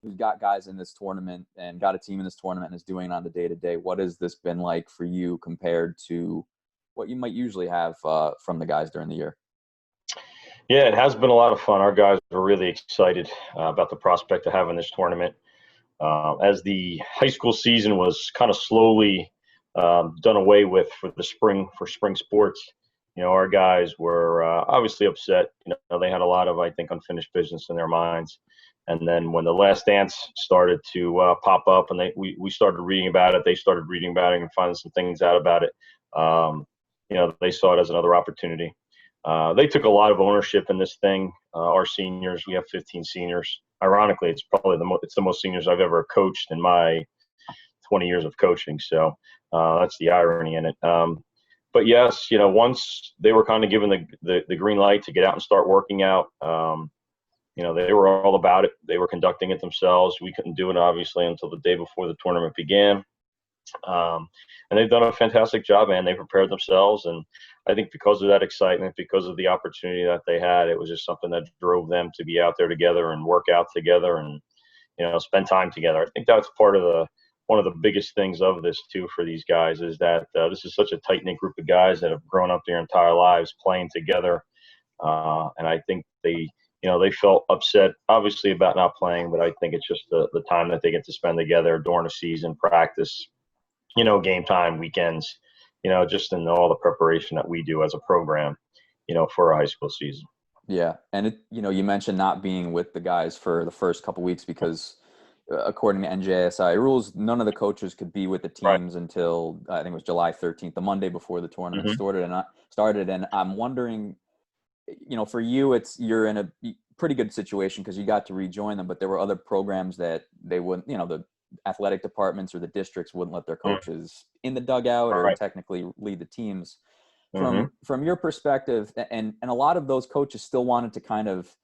who's got guys in this tournament and got a team in this tournament and is doing it on the day-to-day, what has this been like for you compared to what you might usually have from the guys during the year? Yeah, it has been a lot of fun. Our guys are really excited about the prospect of having this tournament. As the high school season was kind of slowly done away with for spring sports, our guys were obviously upset. They had a lot of, I think, unfinished business in their minds. And then when the Last Dance started to pop up, and we started reading about it, they started reading about it and finding some things out about it. They saw it as another opportunity. They took a lot of ownership in this thing. Our seniors, we have 15 seniors. Ironically, it's probably it's the most seniors I've ever coached in my 20 years of coaching. So that's the irony in it. But yes, once they were kind of given the green light to get out and start working out, they were all about it. They were conducting it themselves. We couldn't do it, obviously, until the day before the tournament began. And they've done a fantastic job, man. They prepared themselves. And I think because of that excitement, because of the opportunity that they had, it was just something that drove them to be out there together and work out together and, spend time together. I think that's part of one of the biggest things of this too for these guys is that this is such a tight knit group of guys that have grown up their entire lives playing together. And I think they felt upset, obviously, about not playing, but I think it's just the time that they get to spend together during the season, practice, game time, weekends, just in all the preparation that we do as a program, for a high school season. Yeah. And you mentioned not being with the guys for the first couple weeks because according to NJSI rules, none of the coaches could be with the teams until I think it was July 13th, the Monday before the tournament started. And I'm wondering, for you, you're in a pretty good situation because you got to rejoin them, but there were other programs that they wouldn't, the athletic departments or the districts wouldn't let their coaches in the dugout or technically lead the teams. From your perspective, and a lot of those coaches still wanted to kind of,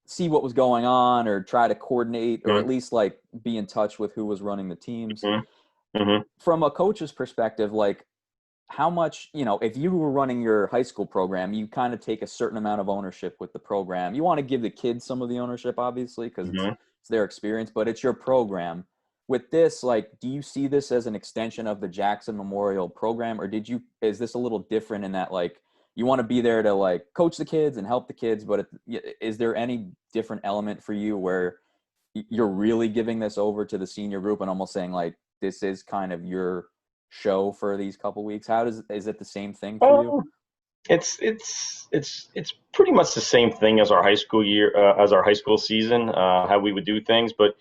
see what was going on or try to coordinate or at least like be in touch with who was running the teams. From a coach's perspective, like how much, if you were running your high school program, you kind of take a certain amount of ownership with the program. You want to give the kids some of the ownership, obviously, because it's their experience, but it's your program. With this, like, do you see this as an extension of the Jackson Memorial program, or is this a little different in that, like, you want to be there to like coach the kids and help the kids, but is there any different element for you where you're really giving this over to the senior group and almost saying like, this is kind of your show for these couple weeks? Is it the same thing for you? It's pretty much the same thing as our high school year, as our high school season, how we would do things. But,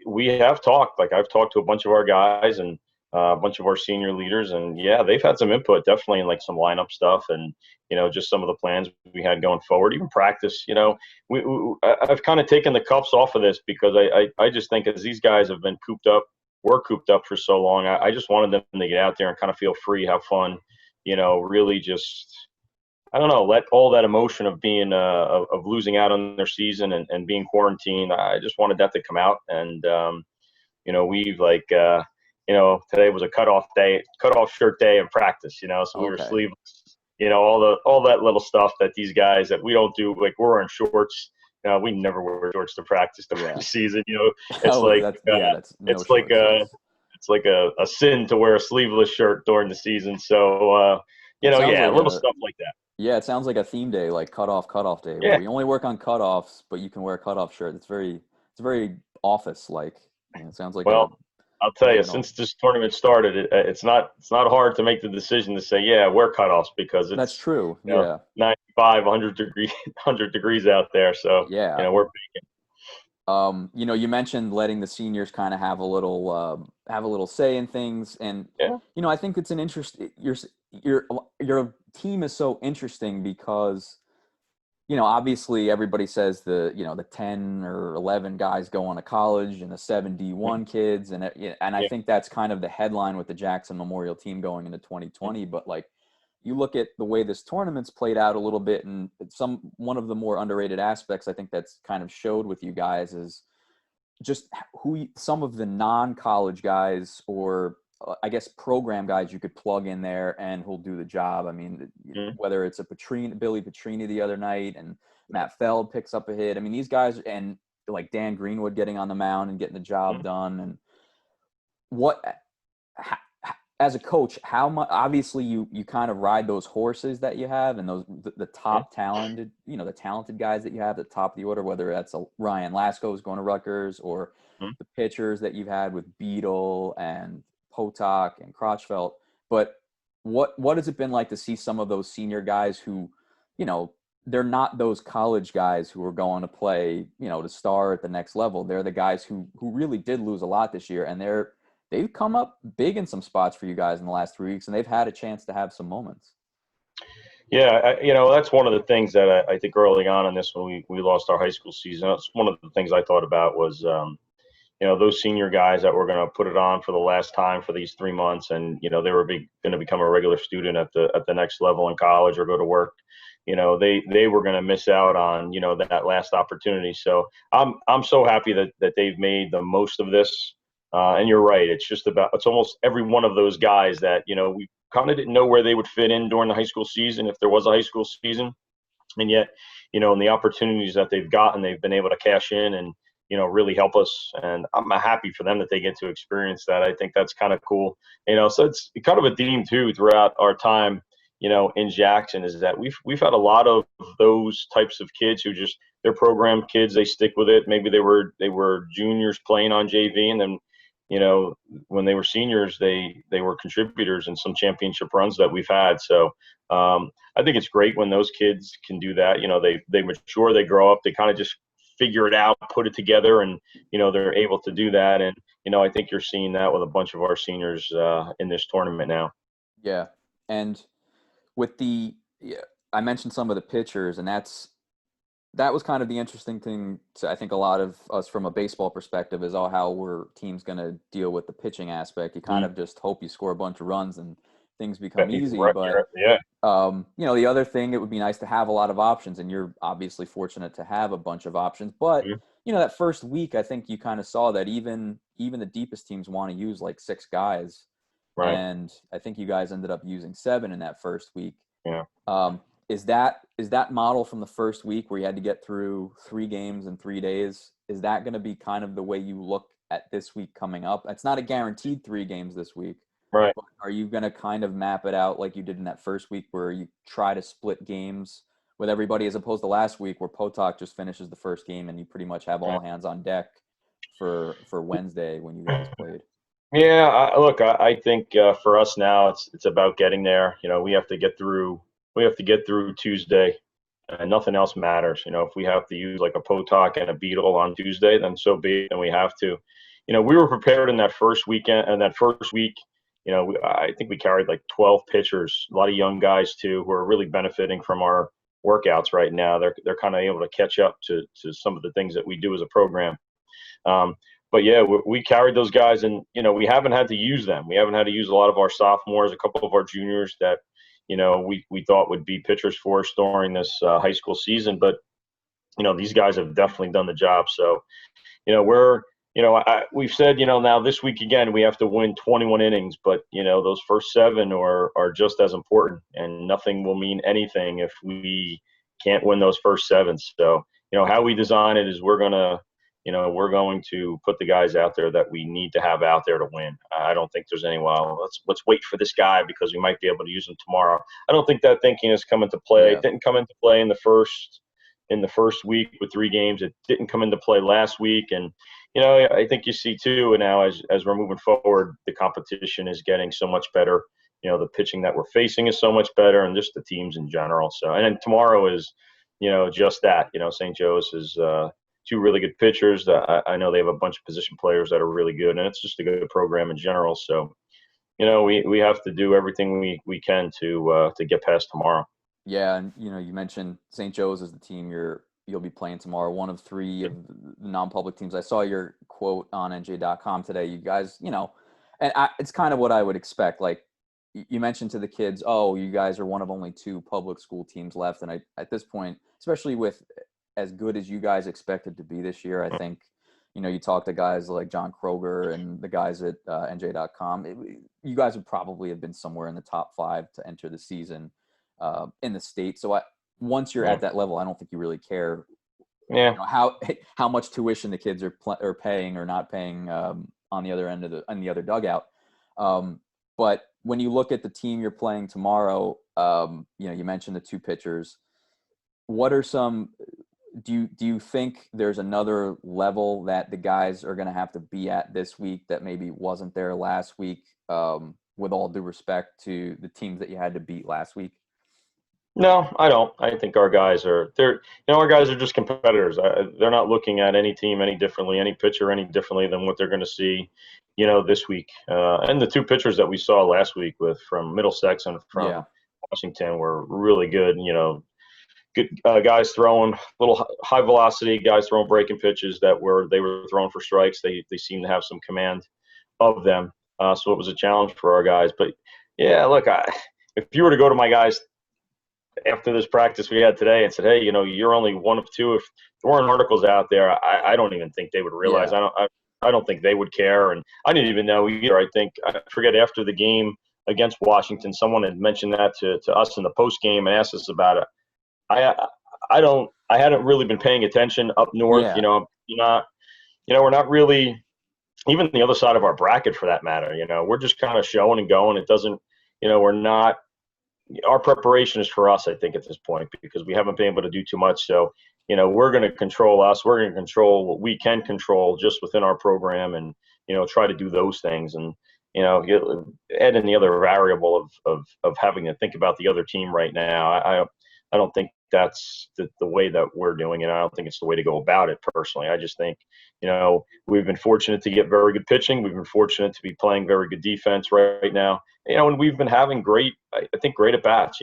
we have talked, like I've talked to a bunch of our guys and a bunch of our senior leaders, and yeah, they've had some input definitely in like some lineup stuff and, just some of the plans we had going forward, even practice, I've kind of taken the cuffs off of this because I just think as these guys have been were cooped up for so long, I just wanted them to get out there and kind of feel free, have fun, really just, I don't know, let all that emotion of being, of losing out on their season and being quarantined. I just wanted that to come out. And, we've like, today was a cutoff shirt day in practice, so we were sleeveless, all that little stuff that these guys that we don't do, like we're wearing shorts. We never wear shorts to practice the season. It's like a sin to wear a sleeveless shirt during the season. So, little stuff like that. Yeah, it sounds like a theme day, like cutoff day. Yeah. Where we only work on cutoffs, but you can wear a cutoff shirt. It's very office-like. It sounds like. Well, I'll tell you, since this tournament started, it's not hard to make the decision to say, yeah, wear cutoffs because it's that's true. 95, 100 degrees out there. So we're baking. You mentioned letting the seniors kind of have a little say in things, and I think it's an interest. Your team is so interesting because, obviously everybody says the 10 or 11 guys go on to college and the 7 D1 kids, and I think that's kind of the headline with the Jackson Memorial team going into 2020. But like, you look at the way this tournament's played out a little bit, and one of the more underrated aspects I think that's kind of showed with you guys is just some of the non-college guys or I guess program guys you could plug in there and who'll do the job. I mean, whether it's Billy Petrini the other night and Matt Feld picks up a hit. I mean, these guys, and like Dan Greenwood getting on the mound and getting the job done. And what, as a coach, how much, obviously you kind of ride those horses that you have and those, the top talented, the talented guys that you have at the top of the order, whether that's Ryan Lasco's going to Rutgers or the pitchers that you've had with Beadle and Potok and Crotchfelt. But what has it been like to see some of those senior guys who, they're not those college guys who are going to play, to star at the next level. They're the guys who really did lose a lot this year, and they've come up big in some spots for you guys in the last 3 weeks, and they've had a chance to have some moments. Yeah, that's one of the things that I think early on in this, when we lost our high school season, that's one of the things I thought about was, those senior guys that were going to put it on for the last time for these 3 months, and they were going to become a regular student at the next level in college or go to work. They were going to miss out on that last opportunity. So I'm so happy that they've made the most of this. And you're right. It's almost every one of those guys that we kind of didn't know where they would fit in during the high school season, if there was a high school season, and yet in the opportunities that they've gotten, they've been able to cash in and really help us. And I'm happy for them that they get to experience that. I think that's kind of cool. So it's kind of a theme too throughout our time in Jackson, is that we've had a lot of those types of kids who just, they're program kids, they stick with it. Maybe they were juniors playing on JV, and then when they were seniors, they were contributors in some championship runs that we've had. So I think it's great when those kids can do that. They mature, they grow up, they kind of just figure it out, put it together, and they're able to do that. And I think you're seeing that with a bunch of our seniors in this tournament now. Yeah, and with I mentioned some of the pitchers, and that was kind of the interesting thing to, I think, a lot of us from a baseball perspective, is how we're teams going to deal with the pitching aspect. You kind of just hope you score a bunch of runs and things become easy. Right, but yeah. The other thing, it would be nice to have a lot of options, and you're obviously fortunate to have a bunch of options. But that first week, I think you kind of saw that even the deepest teams want to use like 6 guys, right. And I think you guys ended up using 7 in that first week. Yeah. Is that model from the first week, where you had to get through 3 games in 3 days, is that going to be kind of the way you look at this week coming up? It's not a guaranteed 3 games this week. Right. But are you going to kind of map it out like you did in that first week, where you try to split games with everybody, as opposed to last week where Potok just finishes the first game and you pretty much have all hands on deck for Wednesday when you guys played? Yeah, I think for us now, it's about getting there. We have to get through Tuesday, and nothing else matters. If we have to use like a Potok and a Beetle on Tuesday, then so be it, and we have to. We were prepared in that first weekend, and that first week, I think we carried like 12 pitchers, a lot of young guys too, who are really benefiting from our workouts right now. They're kind of able to catch up to some of the things that we do as a program. But yeah, we carried those guys, and we haven't had to use them. We haven't had to use a lot of our sophomores, a couple of our juniors that we thought would be pitchers for us during this high school season. But these guys have definitely done the job. So we've said now this week again we have to win 21 innings, but those first 7 are just as important, and nothing will mean anything if we can't win those first 7. So how we design it is we're going to put the guys out there that we need to have out there to win. I don't think there's any, let's wait for this guy because we might be able to use him tomorrow. I don't think that thinking has come into play. Yeah. It didn't come into play in the first week with 3 games. It didn't come into play last week. And, I think you see too, and now as we're moving forward, the competition is getting so much better. The pitching that we're facing is so much better, and just the teams in general. So, and then tomorrow is, just that, St. Joe's is 2 really good pitchers. I know they have a bunch of position players that are really good, and it's just a good program in general. So, we have to do everything we can to get past tomorrow. Yeah, and you mentioned St. Joe's as the team you'll be playing tomorrow, one of 3 of the non-public teams. I saw your quote on NJ.com today. You guys, and it's kind of what I would expect. Like you mentioned to the kids, you guys are one of only 2 public school teams left, and at this point, especially with as good as you guys expected to be this year, I think, you talk to guys like John Kroger and the guys at NJ.com, you guys would probably have been somewhere in the top 5 to enter the season in the state. So once you're at that level, I don't think you really care Yeah. How much tuition the kids are paying or not paying on the other end of on the other dugout. But when you look at the team you're playing tomorrow, you mentioned the two pitchers. What are some? Do you think there's another level that the guys are going to have to be at this week that maybe wasn't there last week? With all due respect to the teams that you had to beat last week. No, I don't. I think our guys are our guys are just competitors. They're not looking at any team any differently, any pitcher any differently than what they're going to see, this week. And the two pitchers that we saw last week from Middlesex and from Washington were really good. Good guys throwing little high velocity, guys throwing breaking pitches they were throwing for strikes. They seem to have some command of them. So it was a challenge for our guys. But yeah, look, if you were to go to my guys after this practice we had today and said, hey, you're only one of two. If there weren't articles out there, I don't even think they would realize. Yeah. I don't think they would care. And I didn't even know either. I forget after the game against Washington, someone had mentioned that to us in the post game and asked us about it. I hadn't really been paying attention up north. Yeah. We're not really even the other side of our bracket for that matter. We're just kind of showing and going. It doesn't, we're not. Our preparation is for us, I think, at this point, because we haven't been able to do too much. So, we're going to control us. We're going to control what we can control just within our program and, try to do those things. And, add in the other variable of having to think about the other team right now. I don't think that's the way that we're doing it. I don't think it's the way to go about it personally. I just think, we've been fortunate to get very good pitching. We've been fortunate to be playing very good defense right now. And we've been having great at bats.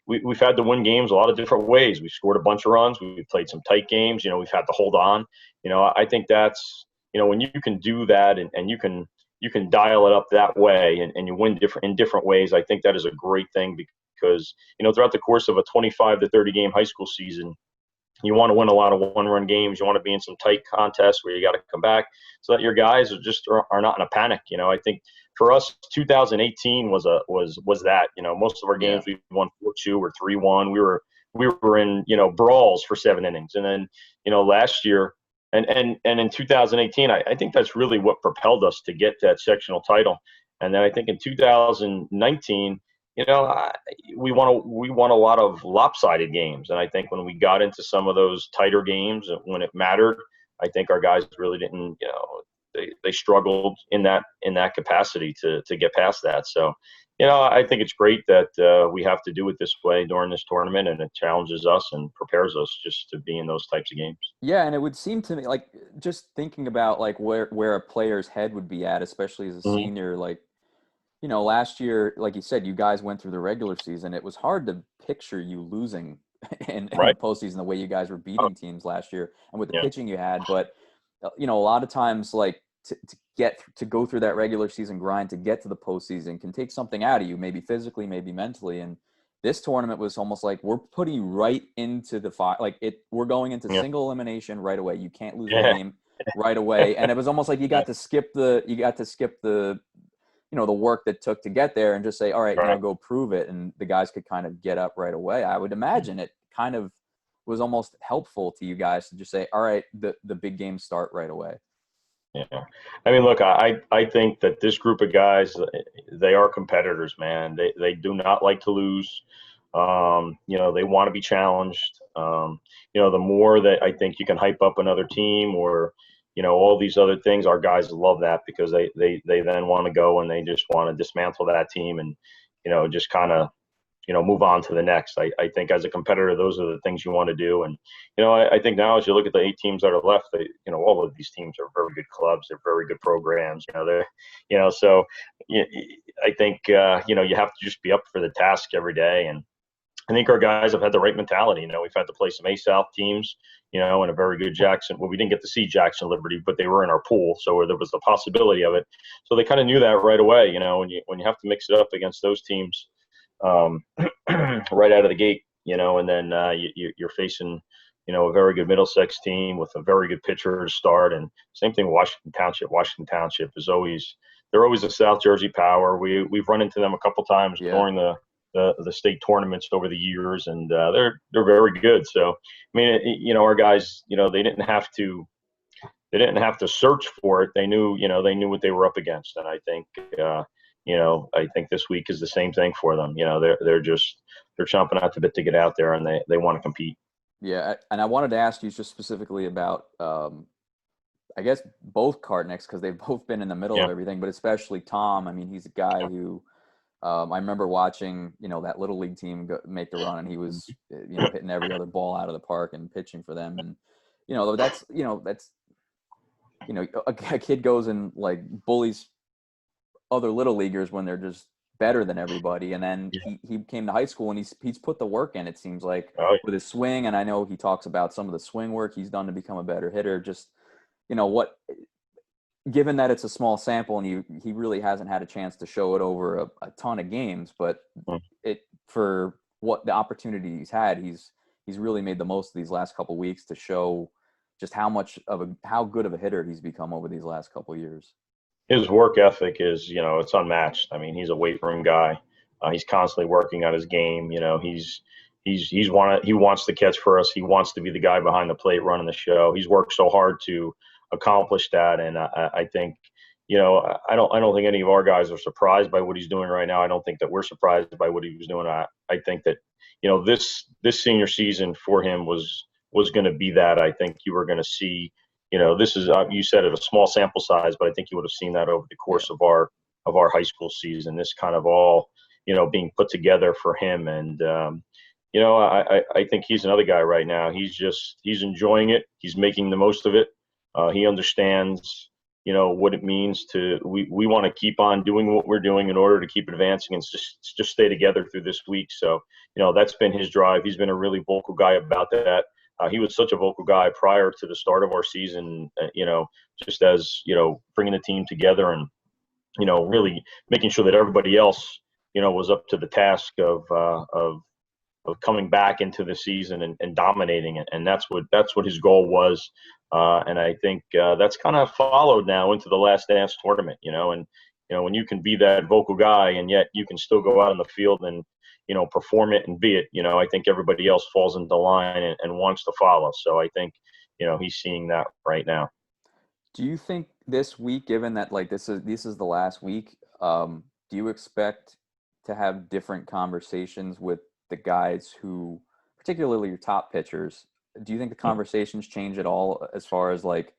We've had to win games a lot of different ways. We've scored a bunch of runs. We've played some tight games. We've had to hold on. I think that's, when you can do that and you can dial it up that way and you win in different ways, I think that is a great thing because, throughout the course of a 25 to 30 game high school season, you want to win a lot of one-run games. You want to be in some tight contests where you got to come back so that your guys are not in a panic. I think for us, 2018 was that. Most of our games we won 4-2 or 3-1. We were in brawls for 7 innings, and then last year and in 2018, I think that's really what propelled us to get that sectional title. And then I think in 2019. We won a lot of lopsided games, and I think when we got into some of those tighter games, when it mattered, I think our guys really didn't. They struggled in that capacity to get past that. So, I think it's great that we have to do it this way during this tournament, and it challenges us and prepares us just to be in those types of games. Yeah, and it would seem to me like just thinking about like where a player's head would be at, especially as a senior, like. Last year, like you said, you guys went through the regular season. It was hard to picture you losing in the postseason the way you guys were beating teams last year and with the pitching you had. But, a lot of times, like, to go through that regular season grind to get to the postseason can take something out of you, maybe physically, maybe mentally. And this tournament was almost like we're putting you right into the fire. Like, we're going into single elimination right away. You can't lose a game right away. And it was almost like you got to skip the the work that took to get there and just say, all right, now go prove it. And the guys could kind of get up right away. I would imagine it kind of was almost helpful to you guys to just say, all right, the big games start right away. Yeah. I mean, look, I think that this group of guys, they are competitors, man. They do not like to lose. They want to be challenged. The more that I think you can hype up another team or, all these other things, our guys love that because they then want to go and they just want to dismantle that team and, just kind of, move on to the next. I think as a competitor, those are the things you want to do. And, I think now as you look at the 8 teams that are left, all of these teams are very good clubs. They're very good programs. So I think, you have to just be up for the task every day. And I think our guys have had the right mentality. We've had to play some A-South teams, and a very good Jackson. Well, we didn't get to see Jackson Liberty, but they were in our pool, so there was the possibility of it. So they kind of knew that right away. When you have to mix it up against those teams right out of the gate, and then you're facing, a very good Middlesex team with a very good pitcher to start, and same thing with Washington Township. Washington Township is they're always a South Jersey power. We've run into them a couple times during the the state tournaments over the years, and they're very good. So I mean, our guys, they didn't have to search for it. They knew what they were up against, and I think I think this week is the same thing for them. They're chomping at the bit to get out there, and they want to compete. Yeah, and I wanted to ask you just specifically about, I guess, both Kartniks, because they've both been in the middle of everything, but especially Tom. I mean, he's a guy who I remember watching, that little league team make the run, and he was, hitting every other ball out of the park and pitching for them. And, that's a kid goes and like bullies other little leaguers when they're just better than everybody. And then he came to high school and he's put the work in, it seems like, with his swing. And I know he talks about some of the swing work he's done to become a better hitter. Just, given that it's a small sample and he really hasn't had a chance to show it over a ton of games, but for what the opportunity he's had, he's really made the most of these last couple of weeks to show just how good of a hitter he's become over these last couple of years. His work ethic is, it's unmatched. I mean, he's a weight room guy. He's constantly working on his game. He wants to catch for us. He wants to be the guy behind the plate running the show. He's worked so hard to accomplish that, and I think, I don't think any of our guys are surprised by what he's doing right now. I don't think that we're surprised by what he was doing. I think that, this senior season for him was going to be that. I think you were going to see. This is, you said it, a small sample size, but I think you would have seen that over the course of our high school season. This kind of all, being put together for him. And, I think he's another guy right now. He's enjoying it. He's making the most of it. He understands, what it means we want to keep on doing what we're doing in order to keep advancing and just stay together through this week. So, that's been his drive. He's been a really vocal guy about that. He was such a vocal guy prior to the start of our season, just as, bringing the team together and, really making sure that everybody else, was up to the task of coming back into the season and dominating it. And that's what his goal was. And I think that's kind of followed now into the Last Dance tournament, and, when you can be that vocal guy and yet you can still go out on the field and, perform it and be it, I think everybody else falls into line and wants to follow. So I think, he's seeing that right now. Do you think this week, given that like this is the last week, do you expect to have different conversations with the guys who, particularly your top pitchers? Do you think the conversations change at all as far as like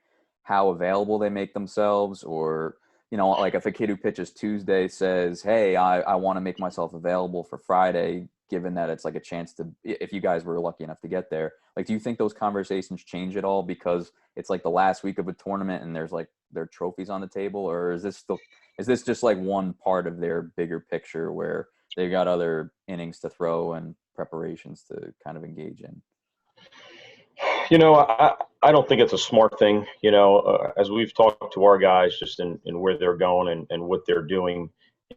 how available they make themselves, or, like if a kid who pitches Tuesday says, hey, I want to make myself available for Friday, given that it's like a chance to, if you guys were lucky enough to get there, like, do you think those conversations change at all because it's like the last week of a tournament and there's like their trophies on the table? Or is this just like one part of their bigger picture where they got other innings to throw and preparations to kind of engage in? I don't think it's a smart thing, as we've talked to our guys just in where they're going and what they're doing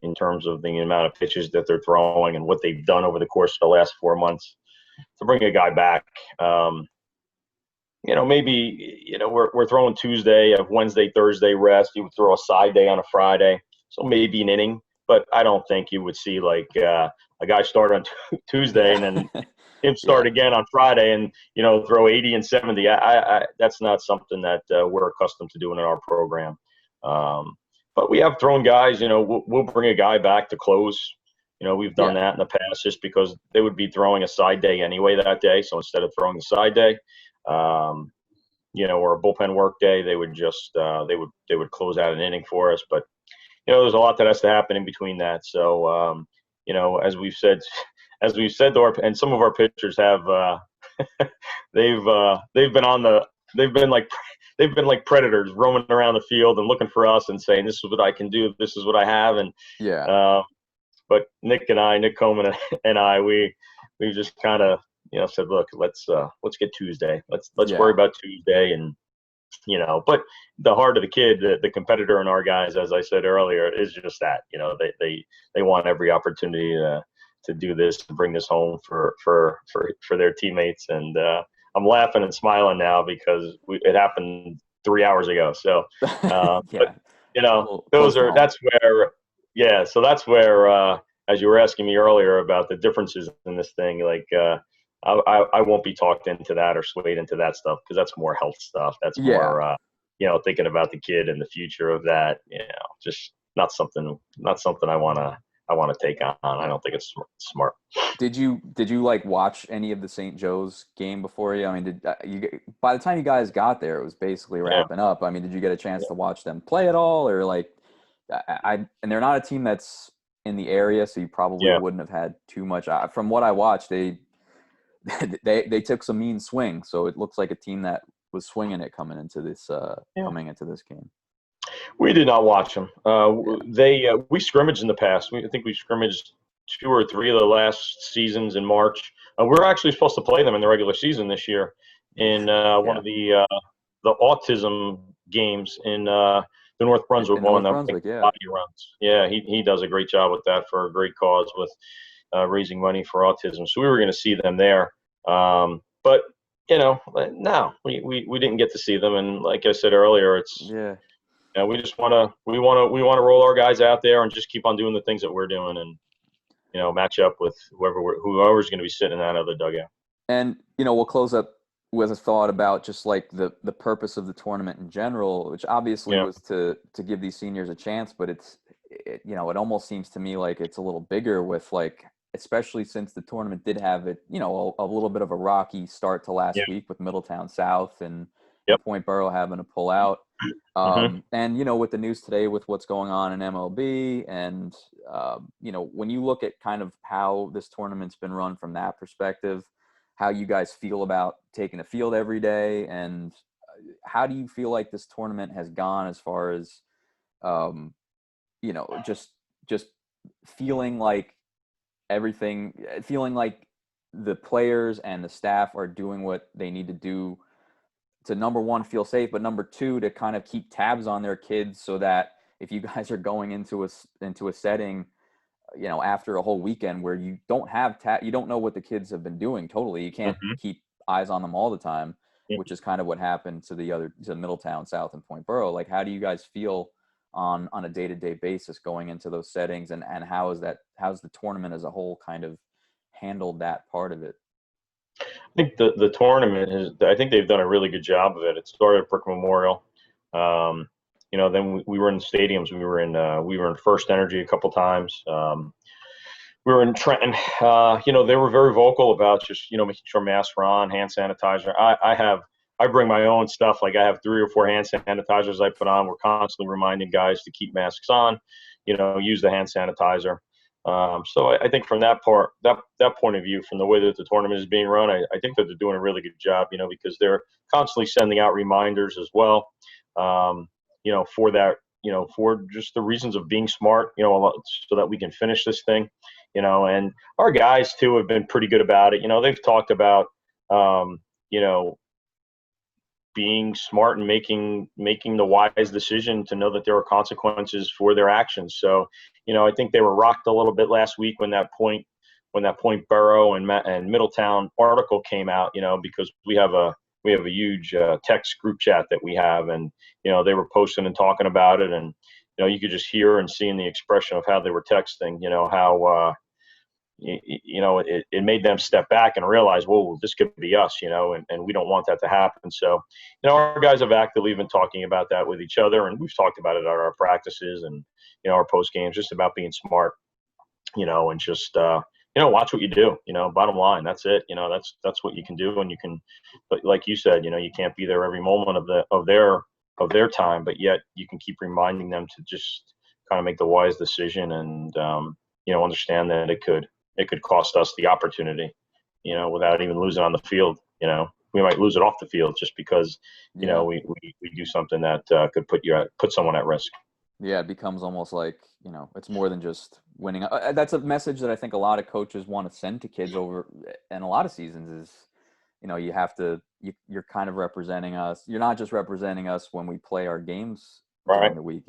in terms of the amount of pitches that they're throwing and what they've done over the course of the last 4 months to bring a guy back. Maybe, we're throwing Tuesday, of Wednesday, Thursday rest. You would throw a side day on a Friday. So maybe an inning, but I don't think you would see like a guy start on Tuesday and then him start again on Friday and, throw 80 and 70. That's not something that we're accustomed to doing in our program. But we have thrown guys, we'll bring a guy back to close. We've done that in the past just because they would be throwing a side day anyway that day. So instead of throwing the side day, or a bullpen work day, they would just they would close out an inning for us. But, there's a lot that has to happen in between that. So, as we've said to our, and some of our pitchers have, they've been like predators roaming around the field and looking for us and saying, this is what I can do. This is what I have. And, but Nick Coleman and I, we just kind of, said, look, let's get Tuesday. Let's worry about Tuesday. And, but the heart of the kid, the competitor in our guys, as I said earlier, is just that, they want every opportunity to do this, to bring this home for their teammates. And I'm laughing and smiling now because it happened 3 hours ago. So, but, that's where, so that's where, as you were asking me earlier about the differences in this thing, like I won't be talked into that or swayed into that stuff because that's more health stuff. That's Yeah. more thinking about the kid and the future of that. Just not something I want to take on. I don't think it's smart. Did you like watch any of the St. Joe's game before you? I mean, did you by the time you guys got there, it was basically Yeah, wrapping up. I mean, did you get a chance to watch them play at all, or like, and they're not a team that's in the area, so you probably yeah, wouldn't have had too much. From what I watched, they they took some mean swings, so it looks like a team that was swinging it yeah. coming into this game. We did not watch them. Yeah, We scrimmaged in the past. I think we scrimmaged 2 or 3 of the last seasons in March. We were actually supposed to play them in the regular season this year in one yeah, of the autism games in the North Brunswick in one North that Brunswick. Yeah, body runs. Yeah, he does a great job with that for a great cause with raising money for autism. So we were going to see them there, but no, we didn't get to see them. And like I said earlier, it's yeah. we just want to roll our guys out there and just keep on doing the things that we're doing and match up with whoever's going to be sitting in that other dugout. And we'll close up with a thought about just like the purpose of the tournament in general, which obviously Yeah, was to give these seniors a chance, but it almost seems to me like it's a little bigger with like, especially since the tournament did have it, a little bit of a rocky start to last yeah, week with Middletown South and yep. Point Borough having to pull out. Hmm. And with the news today with what's going on in MLB and when you look at kind of how this tournament's been run from that perspective, how you guys feel about taking the field every day, and how do you feel like this tournament has gone as far as just feeling like feeling like the players and the staff are doing what they need to do to, number one, feel safe, but number two, to kind of keep tabs on their kids so that if you guys are going into a setting, after a whole weekend where you don't have you don't know what the kids have been doing totally. You can't Hmm. keep eyes on them all the time, Yeah. which is kind of what happened to Middletown South and Point Borough. Like, how do you guys feel on a day-to-day basis going into those settings, and how's the tournament as a whole kind of handled that part of it? I think the tournament is. I think they've done a really good job of it. It started at Brick Memorial. Um, then we were in stadiums. We were in First Energy a couple times. We were in Trenton. They were very vocal about just making sure masks were on, hand sanitizer. I bring my own stuff. Like I have 3 or 4 hand sanitizers I put on. We're constantly reminding guys to keep masks on. Use the hand sanitizer. So I think from that point of view, from the way that the tournament is being run, I think that they're doing a really good job. Because they're constantly sending out reminders as well. For that, for just the reasons of being smart. So that we can finish this thing. And our guys too have been pretty good about it. They've talked about, you know, being smart and making the wise decision to know that there are consequences for their actions. So, I think they were rocked a little bit last week when that Point Borough and Middletown article came out. Because we have a huge text group chat that we have, and they were posting and talking about it, and you could just hear and see in the expression of how they were texting. How it made them step back and realize, whoa, this could be us, and we don't want that to happen. So, our guys have actively been talking about that with each other, and we've talked about it at our practices and, our post games, just about being smart, and just, watch what you do, bottom line, that's it. That's what you can do. And you can, but like you said, you can't be there every moment of their time, but yet you can keep reminding them to just kind of make the wise decision and, understand that it could cost us the opportunity, without even losing on the field. We might lose it off the field just because, Yeah. we do something that could put someone at risk. Yeah, it becomes almost like, it's more than just winning. That's a message that I think a lot of coaches want to send to kids over in a lot of seasons is, you have to, you're kind of representing us. You're not just representing us when we play our games Right. during the week.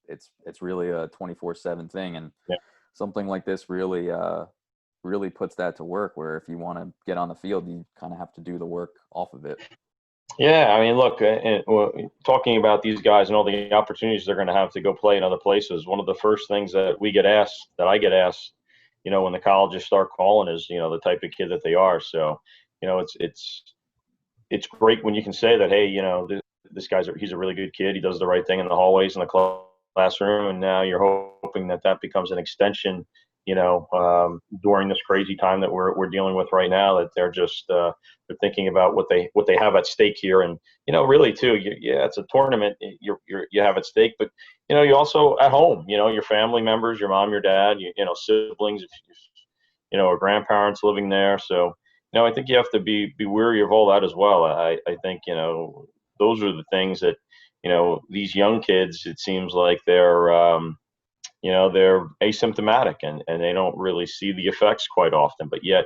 It's really a 24/7 thing. And Yeah. something like this really puts that to work, where if you want to get on the field, you kind of have to do the work off of it. Yeah, I mean, look, talking about these guys and all the opportunities they're going to have to go play in other places. One of the first things that I get asked, when the colleges start calling is, the type of kid that they are. So, it's great when you can say that, hey, this he's a really good kid. He does the right thing in the hallways in the classroom, and now you're hoping that that becomes an extension. During this crazy time that we're dealing with right now, that they're thinking about what they have at stake here, and really too, yeah, it's a tournament. You have at stake, but you also at home, your family members, your mom, your dad, siblings, if or grandparents living there. So I think you have to be wary of all that as well. I think those are the things that these young kids. It seems like they're asymptomatic, and they don't really see the effects quite often. But yet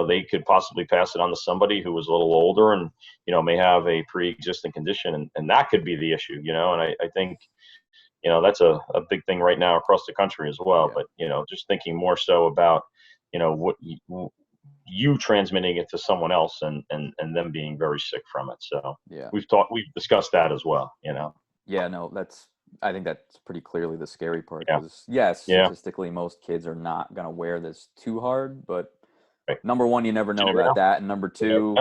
they could possibly pass it on to somebody who was a little older and may have a pre-existing condition, and that could be the issue. And I think that's a big thing right now across the country as well. Yeah. But just thinking more so about what you transmitting it to someone else, and them being very sick from it. So Yeah. we've discussed that as well. Yeah, no, I think that's pretty clearly the scary part, Yeah. because yes, Yeah. statistically most kids are not going to wear this too hard, but Right. number one, you never You know never about know. that, and number You never two,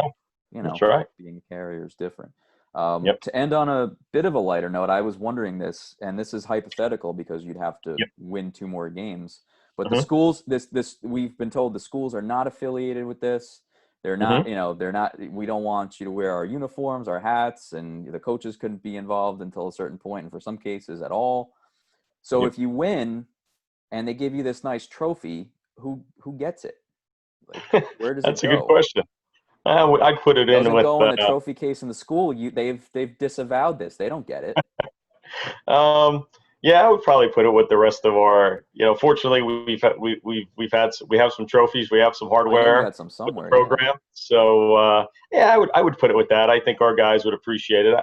know. That's right. being a carrier is different. Yep. To end on a bit of a lighter note, I was wondering this, and this is hypothetical because you'd have to Yep. win 2 more games, but the Mm-hmm. schools, this we've been told the schools are not affiliated with this. They're not, Mm-hmm. they're not, we don't want you to wear our uniforms, our hats, and the coaches couldn't be involved until a certain point, and for some cases at all. So Yep. if you win and they give you this nice trophy, who gets it? Like, where does it That's a good go? question. I'd put it in Doesn't with go in the trophy case in the school. They've disavowed this. They don't get it. Um, yeah, I would probably put it with the rest of our. Fortunately, we have some trophies, we have some I know you hardware got some with the somewhere. Yeah. program. So yeah, I would put it with that. I think our guys would appreciate it.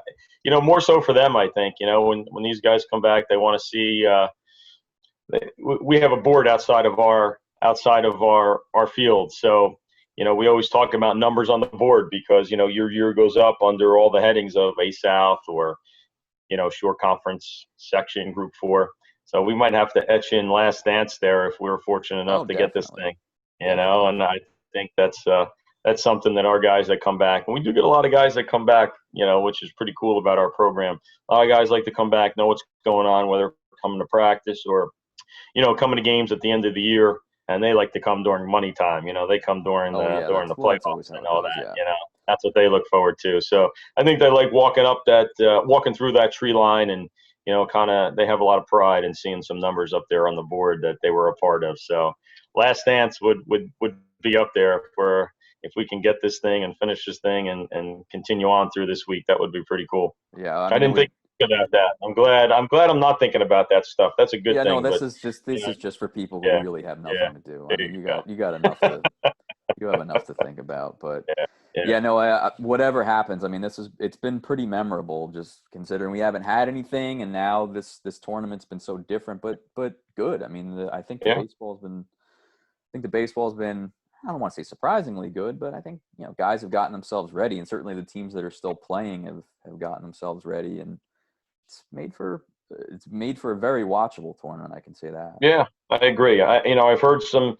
More so for them. I think when these guys come back, they want to see. We have a board outside of our field, so we always talk about numbers on the board because your year goes up under all the headings of A South or short conference section, Group 4. So we might have to etch in Last Dance there if we were fortunate enough Oh, to get this definitely, thing. definitely. And I think that's something that our guys that come back, and we do get a lot of guys that come back, which is pretty cool about our program. A lot of guys like to come back, know what's going on, whether coming to practice or coming to games at the end of the year, and they like to come during money time. They come during Oh the yeah, during the that's always playoffs how and it all goes. that. Yeah. That's what they look forward to. So I think they like walking through that tree line, and kind of they have a lot of pride in seeing some numbers up there on the board that they were a part of. So Last Dance would be up there for if we can get this thing and finish this thing and continue on through this week. That would be pretty cool. Yeah. I I mean, it didn't think would. about that. I'm glad I'm not thinking about that stuff. That's a good Yeah. No, thing. this But is just you this know, is just for people who yeah, really have yeah. nothing to do. I There mean, you you got enough go. to you have enough to think about. But Yeah, yeah, yeah, no, whatever happens, I mean, it's been pretty memorable, just considering we haven't had anything, and now this tournament's been so different, but good. I mean, I think yeah, the baseball's been, I don't want to say surprisingly good, but I think guys have gotten themselves ready, and certainly the teams that are still playing have gotten themselves ready, and it's made for a very watchable tournament. I can say that. yeah. I agree. I've heard some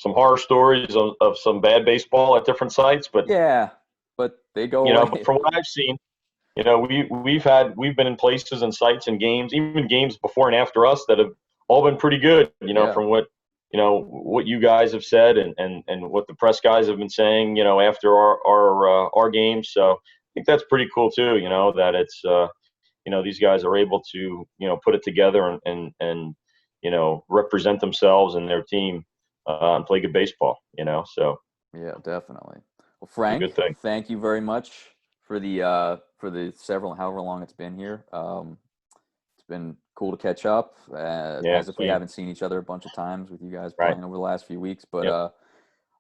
horror stories of some bad baseball at different sites, but Yeah, but they go but away. from what I've seen, we've been in places and sites and games, even games before and after us that have all been pretty good. Yeah, From what you guys have said and what the press guys have been saying. After our games, so I think that's pretty cool too. That it's these guys are able to put it together and represent themselves and their team and play good baseball. So yeah, definitely. Well, it's a Frank, good thing. thank you very much for the several however long it's been here. It's been cool to catch up, Yeah, as if we same. haven't seen each other a bunch of times with you guys Right. playing over the last few weeks. But Yep.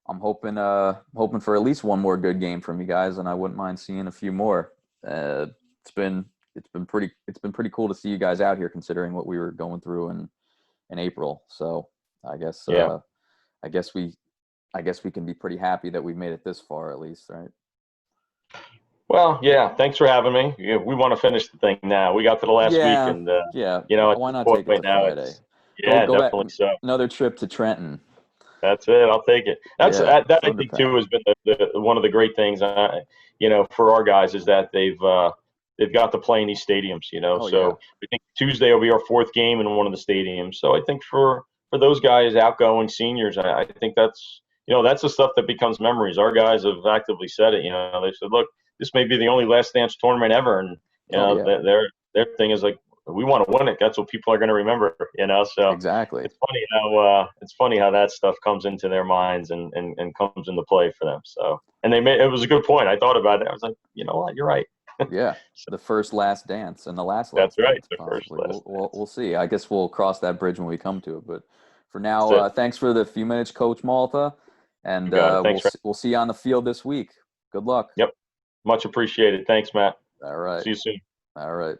I'm hoping for at least one more good game from you guys, and I wouldn't mind seeing a few more. Uh, it's been it's been pretty cool to see you guys out here, considering what we were going through in April. So I guess Yeah. I guess we I guess we can be pretty happy that we've made it this far, at least, right? Well, yeah. Thanks for having me. Yeah, we want to finish the thing now. We got to the last week, Yeah, and yeah. at Why this not point take it to now, Friday? it's Go yeah, go back definitely so. another trip to Trenton. That's it. I'll take it. That's Yeah, that I think Thunderpack. too has been one of the great things, for our guys is that they've got to play in these stadiums. Oh yeah, So I think Tuesday will be our fourth game in one of the stadiums. So I think for those guys, outgoing seniors, I think that's the stuff that becomes memories. Our guys have actively said it. They said, look, this may be the only Last Dance tournament ever, and oh yeah, their thing is like, we want to win it. That's what people are going to remember. So exactly. it's funny how that stuff comes into their minds and comes into play for them. So and it was a good point. I thought about it. I was like, you know what, you're right. Yeah, So the first Last Dance and the that's last right. dance, The first possibly. last We'll dance. see. I guess we'll cross that bridge when we come to it. But for That's now, it. thanks for the few minutes, Coach Malta, and You got it. Thanks for. we'll see you on the field this week. Good luck. Yep. Much appreciated. Thanks, Matt. All right. See you soon. All right.